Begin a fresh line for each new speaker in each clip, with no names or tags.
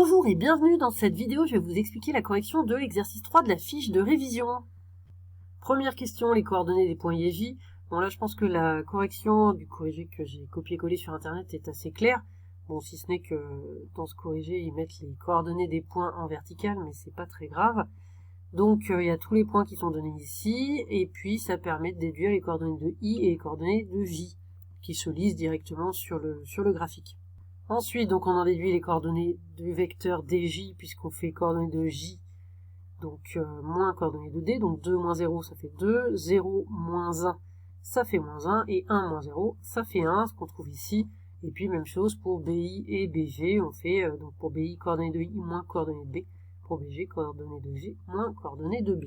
Bonjour et bienvenue dans cette vidéo, je vais vous expliquer la correction de l'exercice 3 de la fiche de révision. Première question, les coordonnées des points I et J. Bon là je pense que la correction du corrigé que j'ai copié-collé sur internet est assez claire. Bon si ce n'est que dans ce corrigé ils mettent les coordonnées des points en vertical mais c'est pas très grave. Donc il y a tous les points qui sont donnés ici et puis ça permet de déduire les coordonnées de I et les coordonnées de J qui se lisent directement sur le graphique. Ensuite, donc on en déduit les coordonnées du vecteur DJ, puisqu'on fait coordonnées de J, donc moins coordonnées de D, donc 2 moins 0, ça fait 2, 0 moins 1, ça fait moins 1, et 1 moins 0, ça fait 1, ce qu'on trouve ici. Et puis même chose pour BI et BG, on fait donc pour BI coordonnées de I moins coordonnées de B, pour BG coordonnées de G moins coordonnées de B.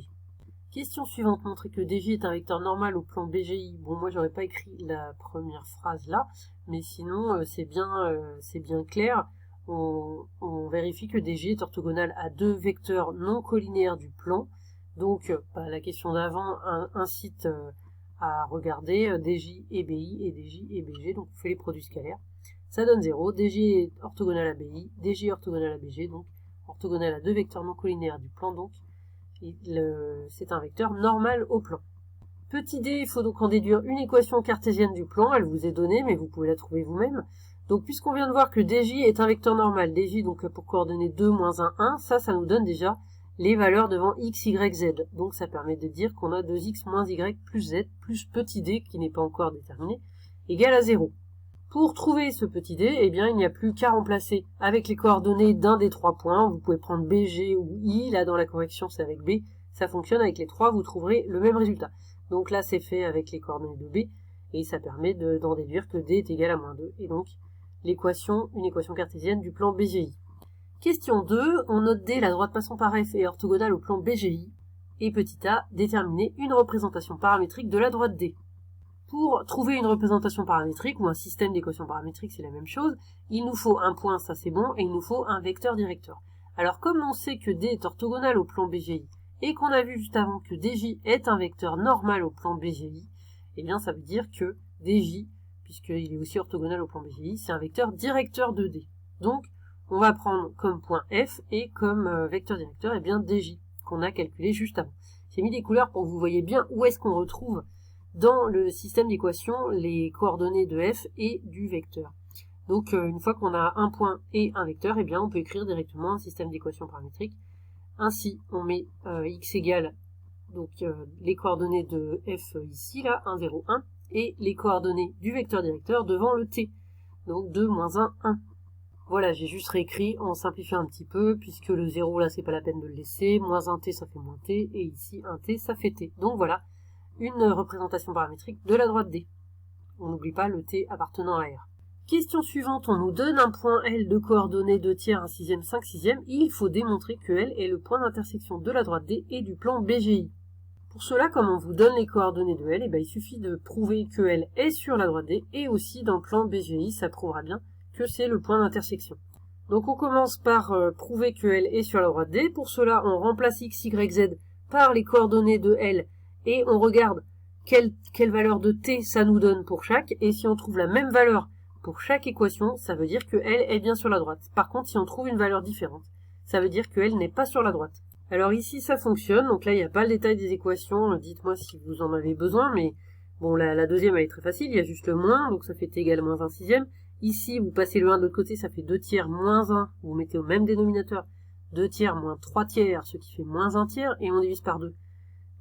Question suivante, montrer que DJ est un vecteur normal au plan BGI. Bon, moi j'aurais pas écrit la première phrase là, mais sinon c'est bien clair. On vérifie que DJ est orthogonal à deux vecteurs non collinéaires du plan. Donc la question d'avant incite à regarder DJ et BI et DJ et BG, donc on fait les produits scalaires. Ça donne 0, DJ est orthogonal à BI, DJ est orthogonal à BG, donc orthogonal à deux vecteurs non collinéaires du plan, donc c'est un vecteur normal au plan. Petit d, il faut donc en déduire une équation cartésienne du plan, elle vous est donnée, mais vous pouvez la trouver vous-même. Donc puisqu'on vient de voir que DJ est un vecteur normal, DJ donc pour coordonner 2, moins 1, 1, ça nous donne déjà les valeurs devant x, y, z. Donc ça permet de dire qu'on a 2x moins y plus z, plus petit d, qui n'est pas encore déterminé, égale à 0. Pour trouver ce petit d, eh bien, il n'y a plus qu'à remplacer avec les coordonnées d'un des trois points. Vous pouvez prendre BG ou I, là dans la correction c'est avec B. Ça fonctionne avec les trois, vous trouverez le même résultat. Donc là c'est fait avec les coordonnées de B, et ça permet d'en déduire que D est égal à moins 2, et donc une équation cartésienne du plan BGI. Question 2, on note D, la droite passant par F est orthogonale au plan BGI, et petit a, déterminer une représentation paramétrique de la droite D. Pour trouver une représentation paramétrique ou un système d'équations paramétriques, c'est la même chose, il nous faut un point, ça c'est bon, et il nous faut un vecteur directeur. Alors comme on sait que D est orthogonal au plan BGI, et qu'on a vu juste avant que DJ est un vecteur normal au plan BGI, eh bien ça veut dire que DJ, puisqu'il est aussi orthogonal au plan BGI, c'est un vecteur directeur de D. Donc on va prendre comme point F et comme vecteur directeur, eh bien DJ, qu'on a calculé juste avant. J'ai mis des couleurs pour que vous voyez bien où est-ce qu'on retrouve dans le système d'équations les coordonnées de f et du vecteur. Donc une fois qu'on a un point et un vecteur, eh bien on peut écrire directement un système d'équations paramétriques. Ainsi, on met x égale donc les coordonnées de f ici, là, 1, 0, 1, et les coordonnées du vecteur directeur devant le t. Donc 2, moins 1, 1. Voilà, j'ai juste réécrit en simplifiant un petit peu, puisque le 0 là c'est pas la peine de le laisser, moins 1t ça fait moins t, et ici 1t ça fait t. Donc voilà, une représentation paramétrique de la droite D. On n'oublie pas le t appartenant à R. Question suivante, on nous donne un point L de coordonnées 2 tiers, 1 sixième, 5 sixième, et il faut démontrer que L est le point d'intersection de la droite D et du plan BGI. Pour cela, comme on vous donne les coordonnées de L, il suffit de prouver que L est sur la droite D, et aussi dans le plan BGI, ça prouvera bien que c'est le point d'intersection. Donc on commence par prouver que L est sur la droite D. Pour cela, on remplace x, y, z par les coordonnées de L, et on regarde quelle valeur de t ça nous donne pour chaque, et si on trouve la même valeur pour chaque équation, ça veut dire que L est bien sur la droite. Par contre, si on trouve une valeur différente, ça veut dire que L n'est pas sur la droite. Alors ici, ça fonctionne, donc là, il n'y a pas le détail des équations, dites-moi si vous en avez besoin, mais bon, la deuxième, elle est très facile, il y a juste le moins, donc ça fait t égale moins 1 sixième. Ici, vous passez le 1 de l'autre côté, ça fait 2 tiers moins 1, vous mettez au même dénominateur 2 tiers moins 3 tiers, ce qui fait moins 1 tiers, et on divise par 2.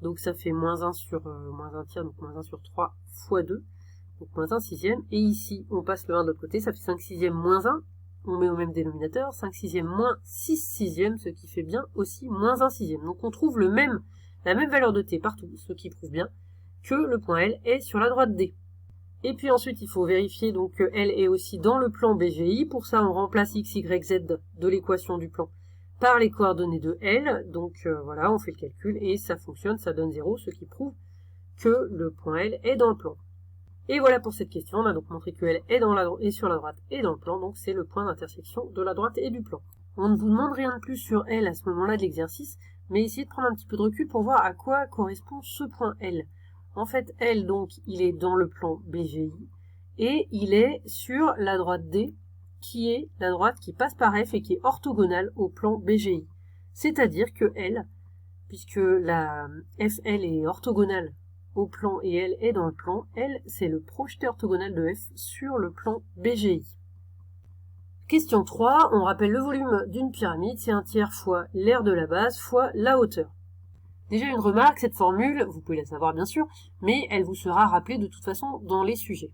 Donc ça fait moins 1 sur moins 1 tiers, donc moins 1 sur 3 fois 2, donc moins 1 sixième. Et ici, on passe le 1 de l'autre côté, ça fait 5 sixièmes moins 1, on met au même dénominateur, 5 sixièmes moins 6 sixièmes, ce qui fait bien aussi moins 1 sixième. Donc on trouve la même valeur de t partout, ce qui prouve bien que le point L est sur la droite D. Et puis ensuite, il faut vérifier donc que L est aussi dans le plan BGI. Pour ça, on remplace x, y, z de l'équation du plan par les coordonnées de L, donc voilà, on fait le calcul et ça fonctionne, ça donne 0, ce qui prouve que le point L est dans le plan. Et voilà pour cette question, on a donc montré que L est sur la droite et dans le plan, donc c'est le point d'intersection de la droite et du plan. On ne vous demande rien de plus sur L à ce moment-là de l'exercice, mais essayez de prendre un petit peu de recul pour voir à quoi correspond ce point L. En fait, L, donc, il est dans le plan BGI, et il est sur la droite D, qui est la droite qui passe par F et qui est orthogonale au plan BGI. C'est-à-dire que L, puisque la FL est orthogonale au plan et L est dans le plan, L c'est le projeté orthogonal de F sur le plan BGI. Question 3, on rappelle le volume d'une pyramide, c'est un tiers fois l'aire de la base fois la hauteur. Déjà une remarque, cette formule, vous pouvez la savoir bien sûr, mais elle vous sera rappelée de toute façon dans les sujets.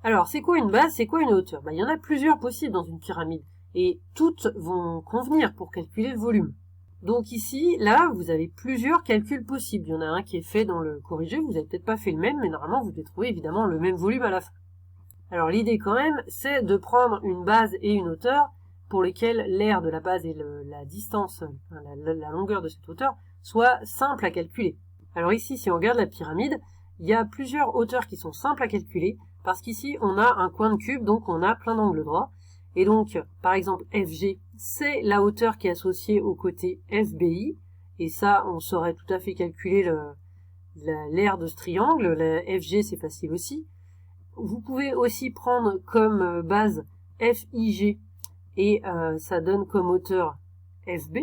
Alors, c'est quoi une base, c'est quoi une hauteur? Il y en a plusieurs possibles dans une pyramide, et toutes vont convenir pour calculer le volume. Donc ici, là, vous avez plusieurs calculs possibles. Il y en a un qui est fait dans le corrigé, vous n'avez peut-être pas fait le même, mais normalement vous devez trouver évidemment le même volume à la fin. Alors l'idée quand même, c'est de prendre une base et une hauteur pour lesquelles l'aire de la base et la distance, la longueur de cette hauteur, soit simple à calculer. Alors ici, si on regarde la pyramide, il y a plusieurs hauteurs qui sont simples à calculer, parce qu'ici, on a un coin de cube, donc on a plein d'angles droits. Et donc, par exemple, FG, c'est la hauteur qui est associée au côté FBI, et ça, on saurait tout à fait calculer l'aire de ce triangle. La FG, c'est facile aussi. Vous pouvez aussi prendre comme base FIG, et ça donne comme hauteur FB.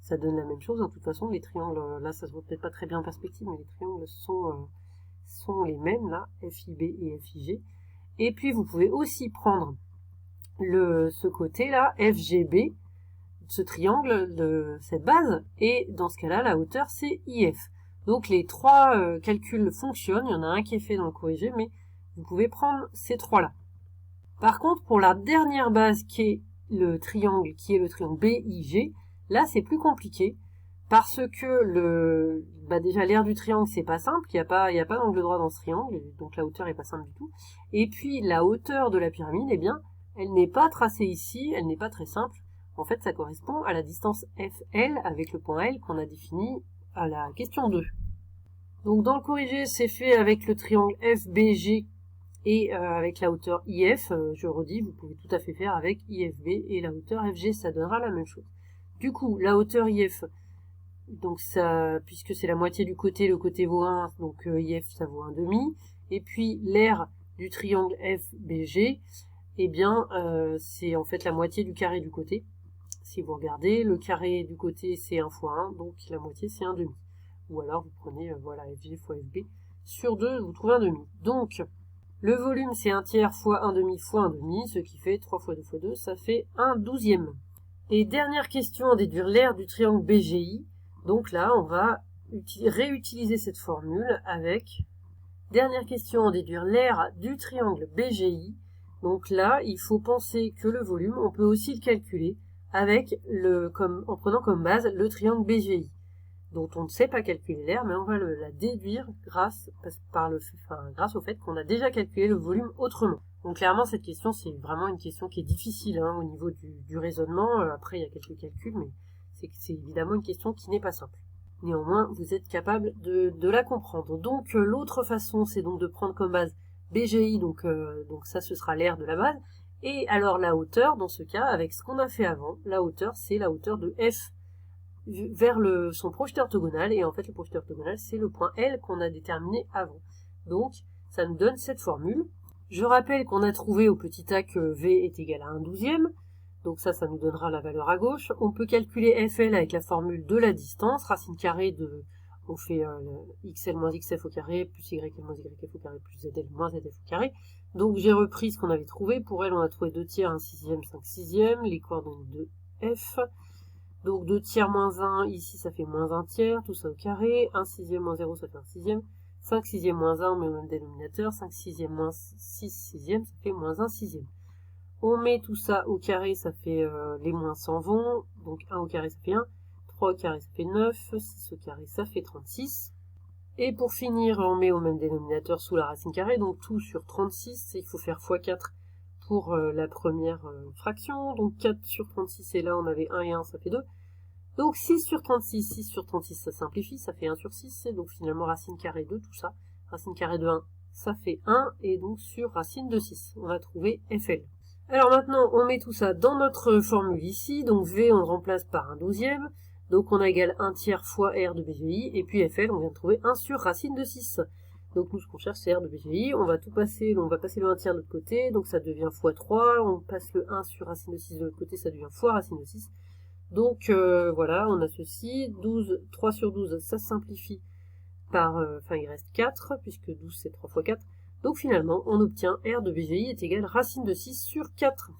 Ça donne la même chose, de toute façon, les triangles, là ça se voit peut-être pas très bien en perspective, mais les triangles sont les mêmes, là, FIB et FIG. Et puis vous pouvez aussi prendre ce côté-là, FGB, ce triangle de cette base, et dans ce cas-là, la hauteur c'est IF. Donc les trois calculs fonctionnent, il y en a un qui est fait dans le corrigé, mais vous pouvez prendre ces trois-là. Par contre, pour la dernière base qui est le triangle BIG, là, c'est plus compliqué parce que déjà l'aire du triangle, c'est pas simple, il y a pas d'angle droit dans ce triangle, donc la hauteur est pas simple du tout. Et puis la hauteur de la pyramide, eh bien, elle n'est pas tracée ici, elle n'est pas très simple. En fait, ça correspond à la distance FL avec le point L qu'on a défini à la question 2. Donc dans le corrigé, c'est fait avec le triangle FBG et avec la hauteur IF. Je redis, vous pouvez tout à fait faire avec IFB et la hauteur FG, ça donnera la même chose. Du coup, la hauteur IF, donc ça, puisque c'est la moitié du côté, le côté vaut 1, donc IF ça vaut 1,5. Et puis l'aire du triangle FBG, eh bien c'est en fait la moitié du carré du côté. Si vous regardez, le carré du côté c'est 1 fois 1, donc la moitié c'est 1,5. Ou alors vous prenez voilà FG fois FB, sur 2 vous trouvez 1,5. Donc le volume c'est 1 tiers fois 1,5 fois 1,5, ce qui fait 3 fois 2 fois 2, ça fait 1/12. Et dernière question à déduire l'aire du triangle BGI. Donc là, on va réutiliser cette formule avec... Dernière question à déduire l'aire du triangle BGI. Donc là, il faut penser que le volume, on peut aussi le calculer avec en prenant comme base le triangle BGI, dont on ne sait pas calculer l'aire, mais on va la déduire grâce au fait qu'on a déjà calculé le volume autrement. Donc clairement, cette question, c'est vraiment une question qui est difficile au niveau du raisonnement. Après, il y a quelques calculs, mais c'est évidemment une question qui n'est pas simple. Néanmoins, vous êtes capable de la comprendre. Donc l'autre façon, c'est donc de prendre comme base BGI, donc ça, ce sera l'aire de la base. Et alors la hauteur, dans ce cas, avec ce qu'on a fait avant, la hauteur, c'est la hauteur de F vers son projeté orthogonal, et en fait le projeté orthogonal c'est le point L qu'on a déterminé avant. Donc ça nous donne cette formule. Je rappelle qu'on a trouvé au petit a que V est égal à 1/12, donc ça nous donnera la valeur à gauche. On peut calculer FL avec la formule de la distance, racine carrée on fait XL moins XF au carré, plus YL moins YF au carré, plus ZL moins ZF au carré. Donc j'ai repris ce qu'on avait trouvé. Pour L on a trouvé 2 tiers, 1 sixième, 5 sixièmes, les coordonnées de F. Donc 2 tiers moins 1, ici ça fait moins 1 tiers, tout ça au carré, 1 sixième moins 0 ça fait 1 sixième, 5 sixième moins 1 on met au même dénominateur, 5 sixième moins 6 sixième ça fait moins 1 sixième. On met tout ça au carré, ça fait les moins s'en vont, donc 1 au carré ça fait 1, 3 au carré ça fait 9, 6 au carré ça fait 36. Et pour finir, on met au même dénominateur sous la racine carrée, donc tout sur 36, il faut faire x4 pour la première fraction, donc 4 sur 36, et là on avait 1 et 1, ça fait 2. Donc 6 sur 36, 6 sur 36, ça simplifie, ça fait 1 sur 6, et donc finalement racine carrée de tout ça, racine carrée de 1, ça fait 1, et donc sur racine de 6, on va trouver FL. Alors maintenant, on met tout ça dans notre formule ici, donc V on le remplace par 1/12, donc on a égal 1 tiers fois R de BGI, et puis FL, on vient de trouver 1 sur racine de 6. Donc nous, ce qu'on cherche, c'est R de BGI. On va tout passer, on va passer le 1 tiers de l'autre côté, donc ça devient x3. On passe le 1 sur racine de 6 de l'autre côté, ça devient fois racine de 6. Donc voilà, on a ceci. 12, 3 sur 12, ça se simplifie par... Enfin, il reste 4, puisque 12, c'est 3 fois 4. Donc finalement, on obtient R de BGI est égal racine de 6 sur 4.